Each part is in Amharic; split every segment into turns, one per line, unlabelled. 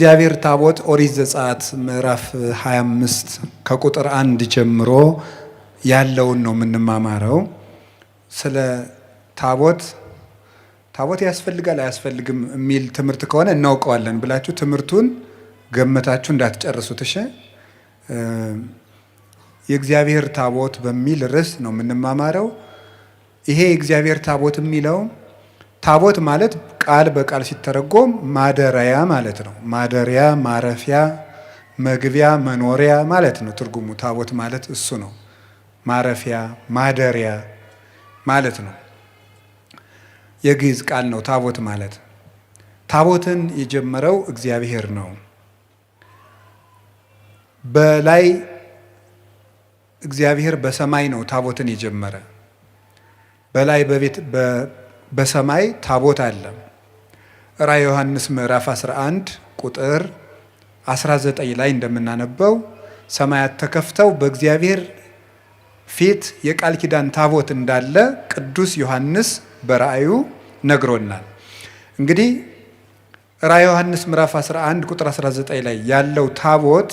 እግዚአብሔር ታቦት ኦሪት ዘጸአት ምዕራፍ 25 ከቁጥር 1 ጀምሮ ያለውን ነው የምንማማረው። ስለ ታቦት ያስፈልጋል አያስፈልግም የሚል ትምህርት ከሆነ እናውቀዋለን ብላችሁ ትምህርቱን ገመታችሁ እንዳትጨርሱት እሺ። የእግዚአብሔር ታቦት በሚል ርዕስ ነው የምንማማረው። ይሄ የእግዚአብሔር ታቦት የሚለው ታቦት ማለት ቃል በቃል ሲተረጎም ማደሪያ ማለት ነው። ማደሪያ፣ ማረፊያ፣ መግቢያ፣ መኖሪያ ማለት ነው ትርጉሙ። ታቦት ማለት እሱ ነው። ማረፊያ፣ ማደሪያ ማለት ነው። የግዕዝ ቃል ነው ታቦት ማለት። ታቦትን የጀመረው እግዚአብሔር ነው። በላይ እግዚአብሔር በሰማይ ነው ታቦትን የጀመረ። በላይ በሰማይ ታቦት አለ። ራዕየ ዮሐንስ ምዕራፍ 11 ቁጥር 19 ላይ እንደምናነበው ሰማያት ተከፍተው በእግዚአብሔር ፊት የቃል ኪዳን ታቦት እንዳለ ቅዱስ ዮሐንስ በራእዩ ነግሮናል። እንግዲህ ራዕየ ዮሐንስ ምዕራፍ 11 ቁጥር 19 ላይ ያለው ታቦት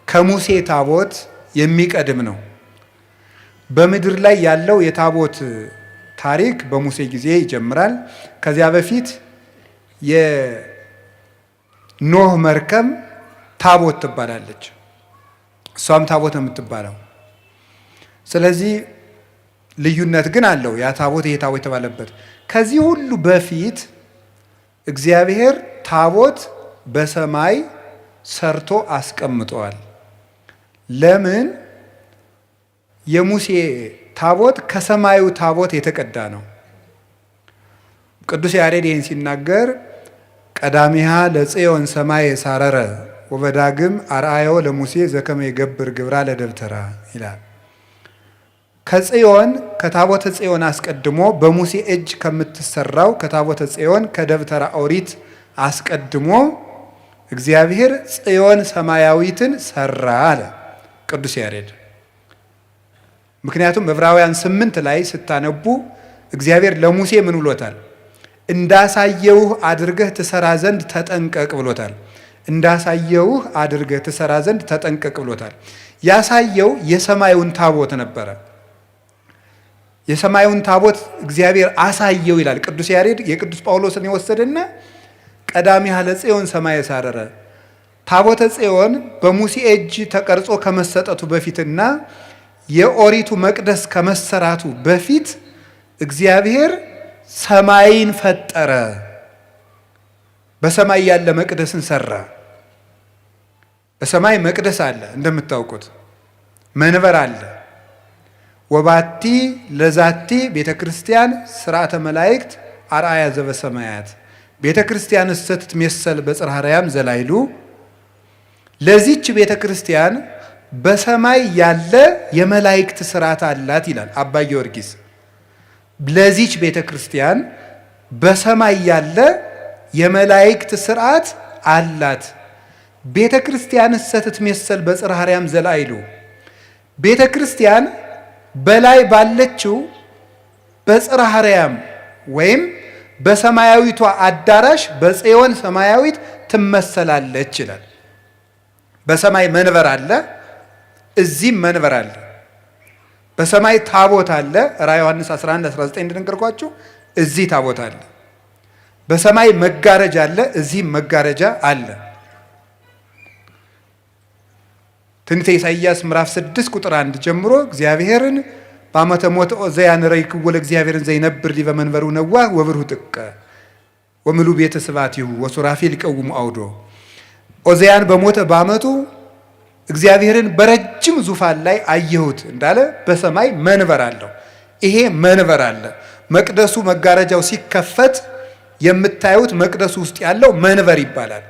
ከሙሴ ታቦት የሚቀድም ነው። በምድር ላይ ያለው የታቦት ታሪክ በሙሴ ጊዜ ይጀምራል። ከዚያ በፊት የኖህ መርከብ ታቦት ትባላለች። እሷም ታቦት ነው የምትባለው። ስለዚህ ልዩነት ግን አለው ያ ታቦት ይሄ ታቦት የተባለበት። ከዚህ ሁሉ በፊት እግዚአብሔር ታቦት በሰማይ ሰርቶ አስቀምጧል። ለምን? የሙሴ ታቦት ከሰማዩ ታቦት የተቀዳ ነው። ቅዱስ ያሬድ ይህን ሲናገር ቀዳሚሃ ለጽዮን ሰማይ ሳረረ ወበዳግም አርአዮ ለሙሴ ዘከመ ይገብር ግብራ ለደብተራ ይላል። ከጽዮን ከታቦተ ጽዮን አስቀድሞ በሙሴ እጅ ከምትሰራው ከታቦተ ጽዮን ከደብተራ ኦሪት አስቀድሞ እግዚአብሔር ጽዮን ሰማያዊትን ሰራ አለ ቅዱስ ያሬድ። ምክንያቱም ዕብራውያን 8 ላይ ስታነቡ እግዚአብሔር ለሙሴ ምን ብሎታል? እንዳሳየውህ አድርገህ ትሰራ ዘንድ ተጠንቀቅ ብሎታል። እንዳሳየውህ አድርገህ ትሰራ ዘንድ ተጠንቀቅ ብሎታል። ያሳየው የሰማዩን ታቦት ነበረ። የሰማዩን ታቦት እግዚአብሔር አሳየው ይላል ቅዱስ ያሬድ። የቅዱስ ጳውሎስን የወሰደና ቀዳሚሃ ለጽዮን ሰማይ ሳረረ ታቦተ ጽዮን በሙሴ እጅ ተቀርጾ ከመሰጠቱ በፊትና የኦሪቱ መቅደስ ከመሰራቱ በፊት እግዚአብሔር ሰማይን ፈጠረ። በሰማይ ያለ መቅደስን ሰራ። በሰማይ መቅደስ አለ እንደምታውቁት፣ መንበር አለ። ወባቲ ለዛቲ ቤተ ክርስቲያን ስርዓተ መላእክት አርአያ ዘበሰማያት ቤተ ክርስቲያን ስትትሜሰል በጽርሐ አርያም ዘላይሉ። ለዚች ቤተ ክርስቲያን በሰማይ ያለ የመላእክት ስርዓት አላት ይላል አባ ጊዮርጊስ። ለዚች ቤተ ክርስቲያን በሰማይ ያለ የመላእክት ስርዓት አላት። ቤተ ክርስቲያን ስትትሜሰል በጽርሐ አርያም ዘላይሉ። ቤተ ክርስቲያን በላይ ባለችው በጽርሐ አርያም ወይም በሰማያዊቷ አዳራሽ በጽዮን ሰማያዊት ትመሰላለች ይላል። በሰማይ መንበር አለ፣ እዚህም መንበር አለ። በሰማይ ታቦት አለ። ራዕየ ዮሐንስ 11:19 እንደነገርኳችሁ እዚህ ታቦት አለ። በሰማይ መጋረጃ አለ፣ እዚህም መጋረጃ አለ። ትንቢተ ኢሳይያስ ምዕራፍ 6 ቁጥር 1 ጀምሮ እግዚአብሔርን በዓመተ ሞተ ኦዝያን ረኢክዎ ለእግዚአብሔርን ዘይነብር ዲበ መንበሩ ነዋህ ወብርሁ ጥቀ ወምሉ ቤተ ስብሐቲሁ ወሱራፌል ይቀውሙ አውዶ። ኦዝያን በሞተ በዓመቱ እግዚአብሔርን በረጅም ዙፋን ላይ አየሁት እንዳለ በሰማይ መንበር አለው። ይሄ መንበር አለ። መቅደሱ መጋረጃው ሲከፈት የምታዩት መቅደሱ ውስጥ ያለው መንበር ይባላል።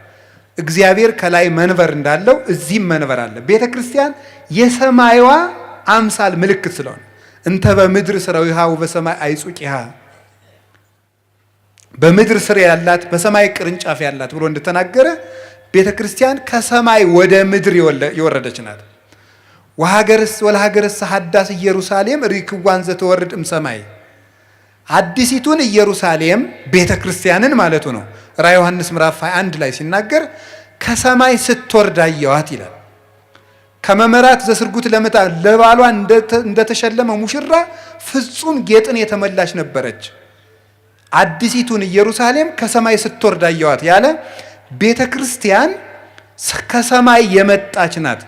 እግዚአብሔር ከላይ መንበር እንዳለው እዚህም መንበር አለ። ቤተ ክርስቲያን የሰማይዋ አምሳል ምልክት ስለሆነ እንተ በምድር ሥራዊሃ ወበሰማይ አይጹቂሃ፣ በምድር ስር ያላት በሰማይ ቅርንጫፍ ያላት ብሎ እንደተናገረ ቤተ ክርስቲያን ከሰማይ ወደ ምድር የወረደች ናት። ወለሀገርስ ሀዳስ ኢየሩሳሌም ርኢክዋን ዘተወርድ እምሰማይ። አዲሲቱን ኢየሩሳሌም ቤተ ክርስቲያንን ማለቱ ነው። ራዕየ ዮሐንስ ምዕራፍ 21 ላይ ሲናገር ከሰማይ ስትወርድ አየኋት ይላል። ከመመራት ዘስርጉት ለምታ ለባሏ እንደተሸለመ ሙሽራ ፍጹም ጌጥን የተመላች ነበረች። አዲሲቱን ኢየሩሳሌም ከሰማይ ስትወርድ አየኋት ያለ ቤተ ክርስቲያን ከሰማይ የመጣች ናት።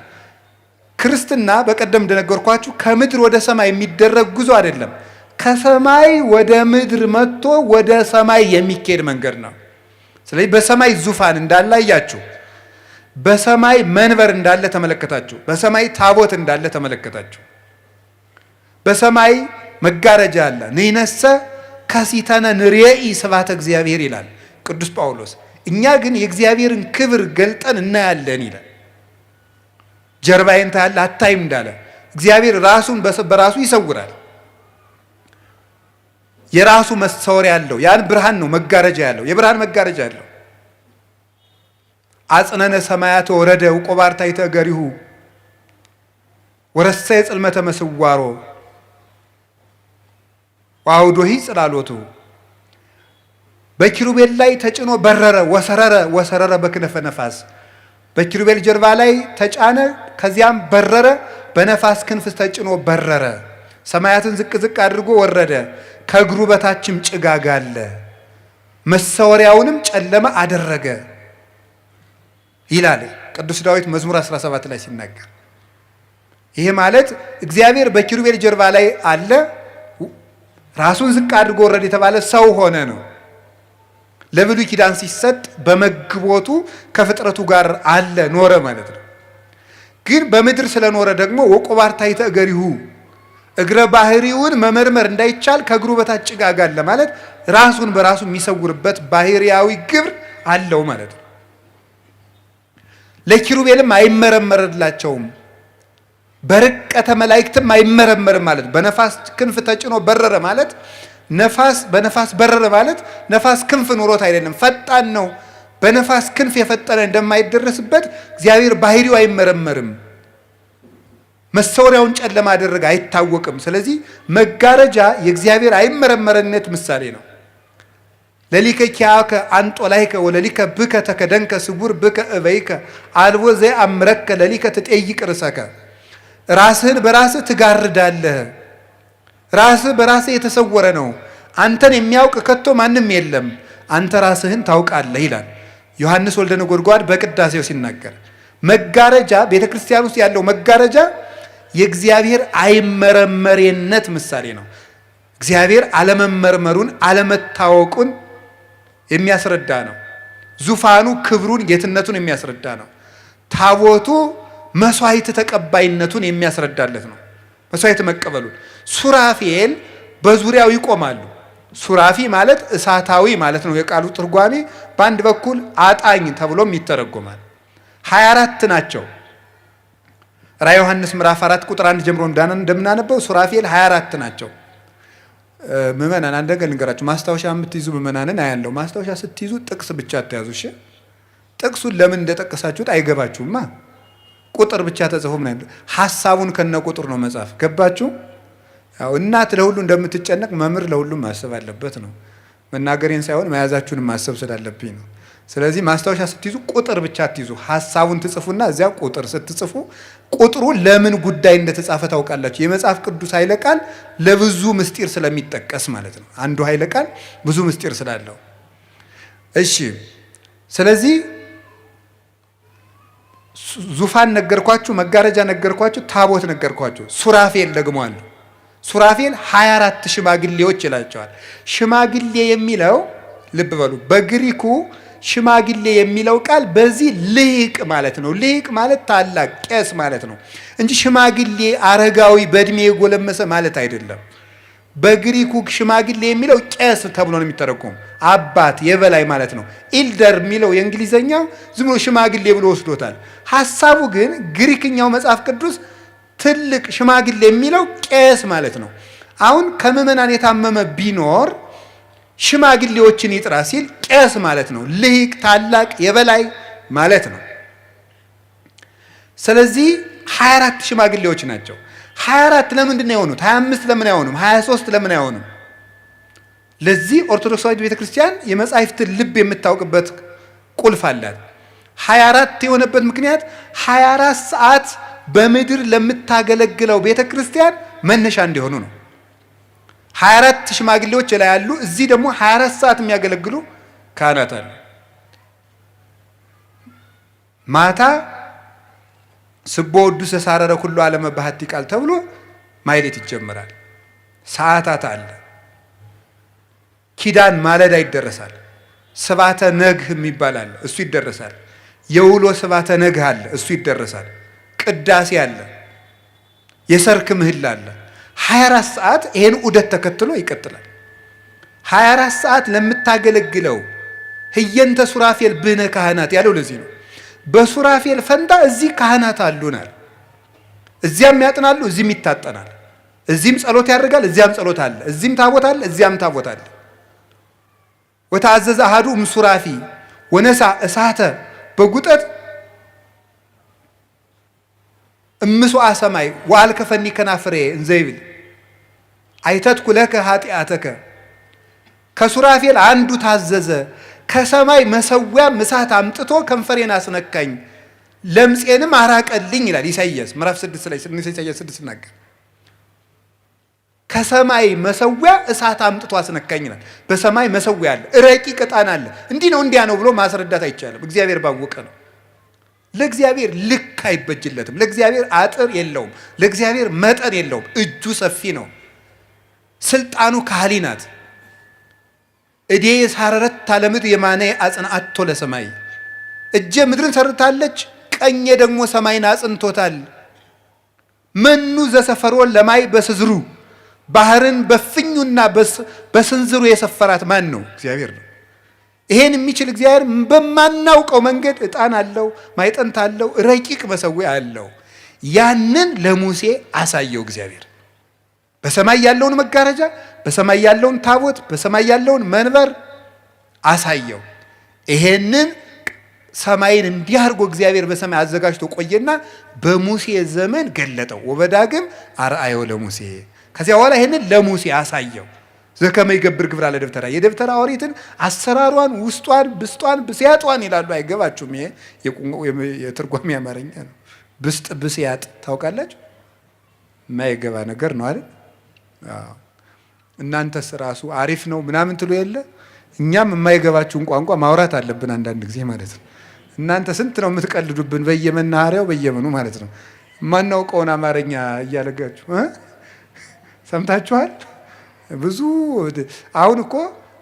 ክርስትና በቀደም እንደነገርኳችሁ ከምድር ወደ ሰማይ የሚደረግ ጉዞ አይደለም። ከሰማይ ወደ ምድር መጥቶ ወደ ሰማይ የሚኬድ መንገድ ነው። ስለዚህ በሰማይ ዙፋን እንዳለ አያችሁ፣ በሰማይ መንበር እንዳለ ተመለከታችሁ፣ በሰማይ ታቦት እንዳለ ተመለከታችሁ፣ በሰማይ መጋረጃ አለ። ንይነሰ ከሲተነ ንርኤኢ ስብሐተ እግዚአብሔር ይላል ቅዱስ ጳውሎስ። እኛ ግን የእግዚአብሔርን ክብር ገልጠን እናያለን ይላል። ጀርባዬን ታያለህ አታይም እንዳለ እግዚአብሔር ራሱን በራሱ ይሰውራል። የራሱ መሰወሪያ ያለው ያን ብርሃን ነው መጋረጃ ያለው የብርሃን መጋረጃ ያለው። አጽነነ ሰማያተ ወረደ ወቆባርታይተ እገሪሁ ወረሰ የጽልመተ መስዋሮ ዋውዶሂ ጽላሎቱ በኪሩቤል ላይ ተጭኖ በረረ ወሰረረ በክነፈ ነፋስ። በኪሩቤል ጀርባ ላይ ተጫነ፣ ከዚያም በረረ፣ በነፋስ ክንፍ ተጭኖ በረረ። ሰማያትን ዝቅ ዝቅ አድርጎ ወረደ፣ ከእግሩ በታችም ጭጋግ አለ፣ መሰወሪያውንም ጨለማ አደረገ ይላል ቅዱስ ዳዊት መዝሙር 17 ላይ ሲናገር። ይሄ ማለት እግዚአብሔር በኪሩቤል ጀርባ ላይ አለ፣ ራሱን ዝቅ አድርጎ ወረደ የተባለ ሰው ሆነ ነው። ለብሉይ ኪዳን ሲሰጥ በመግቦቱ ከፍጥረቱ ጋር አለ ኖረ ማለት ነው። ግን በምድር ስለኖረ ደግሞ ወቆባርታይተ እገሪሁ እግረ ባህሪውን መመርመር እንዳይቻል ከእግሩ በታች ጭጋግ አለ ማለት ራሱን በራሱ የሚሰውርበት ባህሪያዊ ግብር አለው ማለት ነው። ለኪሩቤልም አይመረመርላቸውም፣ በርቀተ መላእክትም አይመረመርም ማለት በነፋስ ክንፍ ተጭኖ በረረ ማለት ነፋስ በነፋስ በረረ ማለት ነፋስ ክንፍ ኑሮት አይደለም፣ ፈጣን ነው። በነፋስ ክንፍ የፈጠነ እንደማይደረስበት እግዚአብሔር ባህሪው አይመረመርም። መሰወሪያውን ጨለማ አደረገ፣ አይታወቅም። ስለዚህ መጋረጃ የእግዚአብሔር አይመረመርነት ምሳሌ ነው። ለሊከ ኪያከ አንጦላይከ ወለሊከ ብከ ተከደንከ ስውር ብከ እበይከ አልቦ ዘአምረከ ለሊከ ትጠይቅ ርሰከ። ራስህን በራስህ ትጋርዳለህ። ራስህ በራስህ የተሰወረ ነው። አንተን የሚያውቅ ከቶ ማንም የለም። አንተ ራስህን ታውቃለህ ይላል ዮሐንስ ወልደ ነጎድጓድ በቅዳሴው ሲናገር። መጋረጃ ቤተ ክርስቲያን ውስጥ ያለው መጋረጃ የእግዚአብሔር አይመረመሬነት ምሳሌ ነው። እግዚአብሔር አለመመርመሩን አለመታወቁን የሚያስረዳ ነው። ዙፋኑ ክብሩን ጌትነቱን የሚያስረዳ ነው። ታቦቱ መስዋዕት ተቀባይነቱን የሚያስረዳለት ነው። መስዋዕት መቀበሉን ሱራፌል በዙሪያው ይቆማሉ። ሱራፊ ማለት እሳታዊ ማለት ነው የቃሉ ትርጓሜ። በአንድ በኩል አጣኝ ተብሎም ይተረጎማል። 24 ናቸው። ራዕየ ዮሐንስ ምዕራፍ 4 ቁጥር 1 ጀምሮ እንደምናነበው ሱራፌል 24 ናቸው። ምእመናን አንድ ነገር ልንገራችሁ፣ ማስታወሻ የምትይዙ ምእመናንን አያለው። ማስታወሻ ስትይዙ ጥቅስ ብቻ አትያዙ። እሺ፣ ጥቅሱን ለምን እንደጠቀሳችሁት አይገባችሁማ። ቁጥር ብቻ ተጽፎ ምን አይደል፣ ሐሳቡን ከነ ቁጥር ነው መጻፍ። ገባችሁ? ያው እናት ለሁሉ እንደምትጨነቅ መምህር ለሁሉም ማሰብ አለበት ነው። መናገሬን ሳይሆን መያዛችሁን ማሰብ ስላለብኝ ነው። ስለዚህ ማስታወሻ ስትይዙ ቁጥር ብቻ አትይዙ። ሐሳቡን ትጽፉና እዚያ ቁጥር ስትጽፉ ቁጥሩ ለምን ጉዳይ እንደተጻፈ ታውቃላችሁ። የመጽሐፍ ቅዱስ ኃይለ ቃል ለብዙ ምስጢር ስለሚጠቀስ ማለት ነው። አንዱ ኃይለ ቃል ብዙ ምስጢር ስላለው። እሺ፣ ስለዚህ ዙፋን ነገርኳችሁ፣ መጋረጃ ነገርኳችሁ፣ ታቦት ነገርኳችሁ። ሱራፌል ደግሞ አሉ። ሱራፌል 24 ሽማግሌዎች ይላቸዋል። ሽማግሌ የሚለው ልብ በሉ፣ በግሪኩ ሽማግሌ የሚለው ቃል በዚህ ልሂቅ ማለት ነው። ልሂቅ ማለት ታላቅ ቄስ ማለት ነው እንጂ ሽማግሌ አረጋዊ በእድሜ የጎለመሰ ማለት አይደለም። በግሪኩ ሽማግሌ የሚለው ቄስ ተብሎ ነው የሚተረጎም፣ አባት የበላይ ማለት ነው። ኢልደር የሚለው የእንግሊዘኛው ዝም ብሎ ሽማግሌ ብሎ ወስዶታል። ሐሳቡ ግን ግሪክኛው መጽሐፍ ቅዱስ ትልቅ ሽማግሌ የሚለው ቄስ ማለት ነው። አሁን ከምዕመናን የታመመ ቢኖር ሽማግሌዎችን ይጥራ ሲል ቄስ ማለት ነው። ልሂቅ ታላቅ የበላይ ማለት ነው። ስለዚህ 24 ሽማግሌዎች ናቸው። 24 ለምንድን ነው የሆኑት? 25 ለምን አይሆኑም? 23 ለምን አይሆኑም? ለዚህ ኦርቶዶክሳዊት ቤተክርስቲያን የመጻሕፍትን ልብ የምታውቅበት ቁልፍ አላት። 24 የሆነበት ምክንያት 24 ሰዓት በምድር ለምታገለግለው ቤተክርስቲያን መነሻ እንዲሆኑ ነው። 24 ሽማግሌዎች ላይ ያሉ፣ እዚህ ደግሞ 24 ሰዓት የሚያገለግሉ ካህናት አሉ። ማታ ስቦ ወዱስ ሳረረ ሁሉ ዓለመ ባህቲ ቃል ተብሎ ማይሌት ይጀምራል። ሰዓታት አለ። ኪዳን ማለዳ ይደረሳል። ስባተ ነግህ የሚባል አለ፣ እሱ ይደረሳል። የውሎ ስባተ ነግህ አለ፣ እሱ ይደረሳል። ቅዳሴ አለ፣ የሰርክ ምህላ አለ። 24 ሰዓት ይሄን ዑደት ተከትሎ ይቀጥላል። 24 ሰዓት ለምታገለግለው ህየንተ ሱራፌል ብነ ካህናት ያለው ለዚህ ነው። በሱራፌል ፈንታ እዚህ ካህናት አሉናል። እዚያም ያጥናሉ፣ እዚህም ይታጠናል። እዚህም ጸሎት ያደርጋል፣ እዚያም ጸሎት አለ። እዚህም ታቦት አለ፣ እዚያም ታቦት አለ። ወተአዘዘ አሐዱ እምሱራፊ ወነሳ እሳተ በጉጠት እምስዋ ሰማይ ወአልከፈኒ ከናፍሬ እንዘይብል አይተትኩ ለከ ኃጢአተከ። ከሱራፌል አንዱ ታዘዘ፣ ከሰማይ መሰዊያም እሳት አምጥቶ ከንፈሬን አስነካኝ ለምጼንም አራቀልኝ ይላል ኢሳይያስ ምዕራፍ 6 ላይ ኢሳይያስ 6 ሲናገር ከሰማይ መሰዊያ እሳት አምጥቶ አስነካኝ ይላል። በሰማይ መሰዊያ አለ፣ ረቂቅ ዕጣን አለ። እንዲህ ነው እንዲያ ነው ብሎ ማስረዳት አይቻልም። እግዚአብሔር ባወቀ ነው። ለእግዚአብሔር ልክ አይበጅለትም። ለእግዚአብሔር አጥር የለውም። ለእግዚአብሔር መጠን የለውም። እጁ ሰፊ ነው። ስልጣኑ ካህሊ ናት። እዴ ሳረረት ታለምድ የማነ አጽንዓቶ ለሰማይ፣ እጄ ምድርን ሰርታለች፣ ቀኜ ደግሞ ሰማይን አጽንቶታል። መኑ ዘሰፈሮ ለማይ በስዝሩ፣ ባህርን በፍኙና በስንዝሩ የሰፈራት ማን ነው? እግዚአብሔር ነው። ይሄን የሚችል እግዚአብሔር በማናውቀው መንገድ ዕጣን አለው፣ ማይጠንት አለው፣ ረቂቅ መሰዊያ አለው። ያንን ለሙሴ አሳየው እግዚአብሔር። በሰማይ ያለውን መጋረጃ፣ በሰማይ ያለውን ታቦት፣ በሰማይ ያለውን መንበር አሳየው። ይሄንን ሰማይን እንዲህ አድርጎ እግዚአብሔር በሰማይ አዘጋጅቶ ቆየና በሙሴ ዘመን ገለጠው። ወበዳግም አርአዮ ለሙሴ፣ ከዚያ በኋላ ይሄንን ለሙሴ አሳየው። ዘከመ ይገብር ግብራ ለደብተራ፣ የደብተራ ኦሪትን አሰራሯን፣ ውስጧን፣ ብስጧን፣ ብስያጧን ይላሉ። አይገባችሁም? ይሄ የትርጓሜ አማርኛ ነው። ብስጥ ብስያጥ ታውቃላችሁ? የማይገባ ነገር ነው አይደል? እናንተስ ራሱ አሪፍ ነው ምናምን ትሉ የለ። እኛም የማይገባችሁን ቋንቋ ማውራት አለብን አንዳንድ ጊዜ ማለት ነው። እናንተ ስንት ነው የምትቀልዱብን በየመናኸሪያው በየመኑ ማለት ነው። የማናውቀውን አማርኛ እያለጋችሁ ሰምታችኋል። ብዙ አሁን እኮ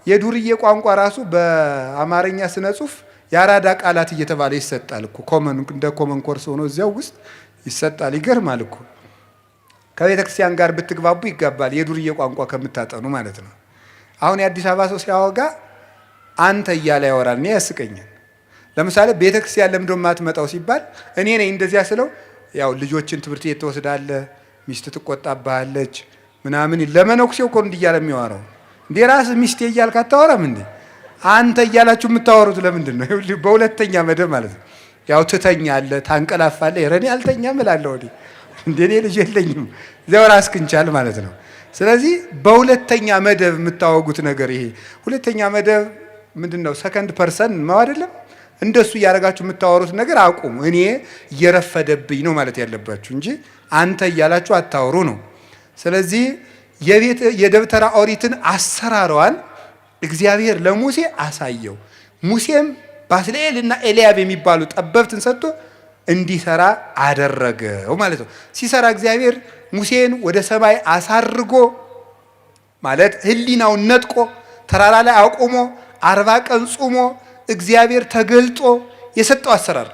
የዱርዬ ቋንቋ ራሱ በአማርኛ ስነ ጽሁፍ የአራዳ ቃላት እየተባለ ይሰጣል እኮ። እንደ ኮመን ኮርስ ሆኖ እዚያው ውስጥ ይሰጣል። ይገርማል እኮ። ከቤተ ክርስቲያን ጋር ብትግባቡ ይጋባል፣ የዱርዬ ቋንቋ ከምታጠኑ ማለት ነው። አሁን የአዲስ አበባ ሰው ሲያወጋ አንተ እያለ ያወራል። እኔ ያስቀኛል። ለምሳሌ ቤተ ክርስቲያን ለምንድን ነው የማትመጣው ሲባል እኔ ነኝ እንደዚያ ስለው፣ ያው ልጆችን ትምህርት ቤት ትወስዳለህ፣ ሚስት ትቆጣብሃለች ምናምን። ለመነኩሴው እኮ እንዲህ እያለ የሚያወራው እንዴ፣ ራስህ ሚስቴ እያልክ አታወራም እንዴ? አንተ እያላችሁ የምታወሩት ለምንድን ነው? በሁለተኛ መደብ ማለት ነው። ያው ትተኛለህ፣ ታንቀላፋለህ። ረኔ አልተኛም እላለሁ ወዲህ እንደኔ ልጅ የለኝም፣ እዚያው ራስህን ቻል ማለት ነው። ስለዚህ በሁለተኛ መደብ የምታወጉት ነገር ይሄ ሁለተኛ መደብ ምንድነው? ሰከንድ ፐርሰን ነው አይደለም? እንደሱ እያደረጋችሁ የምታወሩት ነገር አቁሙ። እኔ እየረፈደብኝ ነው ማለት ያለባችሁ እንጂ አንተ እያላችሁ አታወሩ ነው። ስለዚህ የደብተራ ኦሪትን አሰራሯን እግዚአብሔር ለሙሴ አሳየው። ሙሴም ባስልኤልና ኤልያብ የሚባሉ ጠበብትን ሰጥቶ እንዲሰራ አደረገው ማለት ነው። ሲሰራ እግዚአብሔር ሙሴን ወደ ሰማይ አሳርጎ ማለት ህሊናውን ነጥቆ ተራራ ላይ አቆሞ 40 ቀን ጾሞ እግዚአብሔር ተገልጦ የሰጠው አሰራር።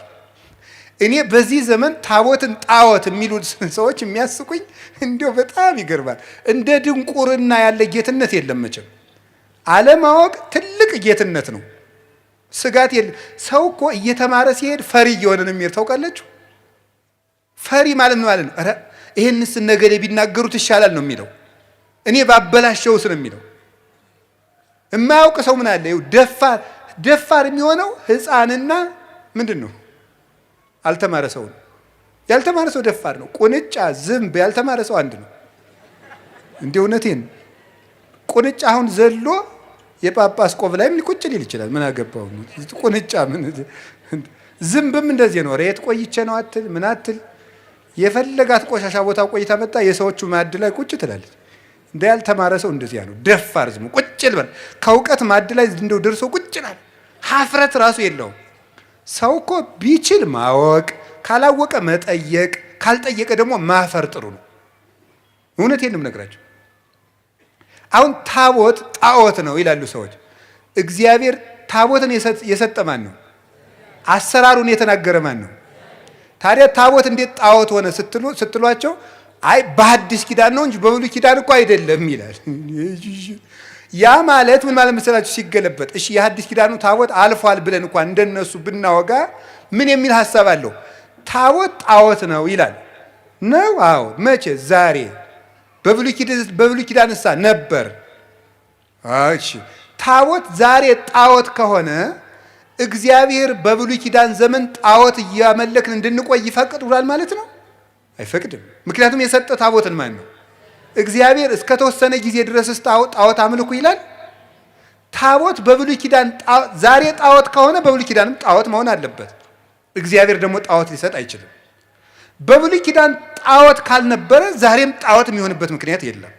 እኔ በዚህ ዘመን ታቦትን ጣዖት የሚሉ ሰዎች የሚያስቁኝ እንዲያው በጣም ይገርማል። እንደ ድንቁርና ያለ ጌትነት የለም መቼም። አለማወቅ ትልቅ ጌትነት ነው። ስጋት የለም። ሰው እኮ እየተማረ ሲሄድ ፈሪ እየሆነ ነው የሚሄድ። ታውቃላችሁ? ፈሪ ማለት ነው ማለት ነው። ኧረ ይሄንስ ነገሌ ቢናገሩት ይሻላል ነው የሚለው። እኔ ባበላሸውስ ነው የሚለው። የማያውቅ ሰው ምን አለ? ደፋር የሚሆነው ህፃንና ምንድን ነው አልተማረ ሰው ነው። ያልተማረ ሰው ደፋር ነው። ቁንጫ፣ ዝንብ ያልተማረ ሰው አንድ ነው። እንደ እውነቴን ቁንጫ አሁን ዘሎ የጳጳስ ቆብ ላይም ሊቆጭ ሊል ይችላል። ምን አገባው? ቁንጫ ምን ዝንብም እንደዚህ ነው። ሬት ቆይቼ ነው አትል ምን አትል የፈለጋት ቆሻሻ ቦታ ቆይታ መጣ የሰዎቹ ማዕድ ላይ ቁጭ ትላለች። እንደ ያልተማረ ሰው እንደዚያ ነው። ደፋር ዝም ቁጭ ልበል ከእውቀት ማዕድ ላይ እንደው ደርሶ ቁጭ ይላል። ሀፍረት ራሱ የለውም። ሰው እኮ ቢችል ማወቅ፣ ካላወቀ መጠየቅ፣ ካልጠየቀ ደግሞ ማፈር ጥሩ ነው። እውነቴን ነው የምነግራቸው። አሁን ታቦት ጣዖት ነው ይላሉ ሰዎች። እግዚአብሔር ታቦትን የሰጠ ማን ነው? አሰራሩን የተናገረ ማን ነው? ታዲያ ታቦት እንዴት ጣዖት ሆነ ስትሏቸው አይ በሐዲስ ኪዳን ነው እንጂ በብሉይ ኪዳን እኮ አይደለም ይላል። ያ ማለት ምን ማለት መሰላችሁ? ሲገለበጥ እሺ የሐዲስ ኪዳኑ ታቦት አልፏል ብለን እንኳን እንደነሱ ብናወጋ ምን የሚል ሐሳብ አለው? ታቦት ጣዖት ነው ይላል ነው። አዎ መቼ? ዛሬ። በብሉይ ኪዳንሳ ነበር። እሺ ታቦት ዛሬ ጣዖት ከሆነ እግዚአብሔር በብሉይ ኪዳን ዘመን ጣዖት እያመለክን እንድንቆይ ይፈቅዳል ማለት ነው? አይፈቅድም። ምክንያቱም የሰጠ ታቦትን ማን ነው? እግዚአብሔር እስከ ተወሰነ ጊዜ ድረስ ጣዖት አምልኩ ይላል። ታቦት በብሉይ ኪዳን ዛሬ ጣዖት ከሆነ በብሉይ ኪዳንም ጣዖት መሆን አለበት። እግዚአብሔር ደግሞ ጣዖት ሊሰጥ አይችልም። በብሉይ ኪዳን ጣዖት ካልነበረ ዛሬም ጣዖት የሚሆንበት ምክንያት የለም።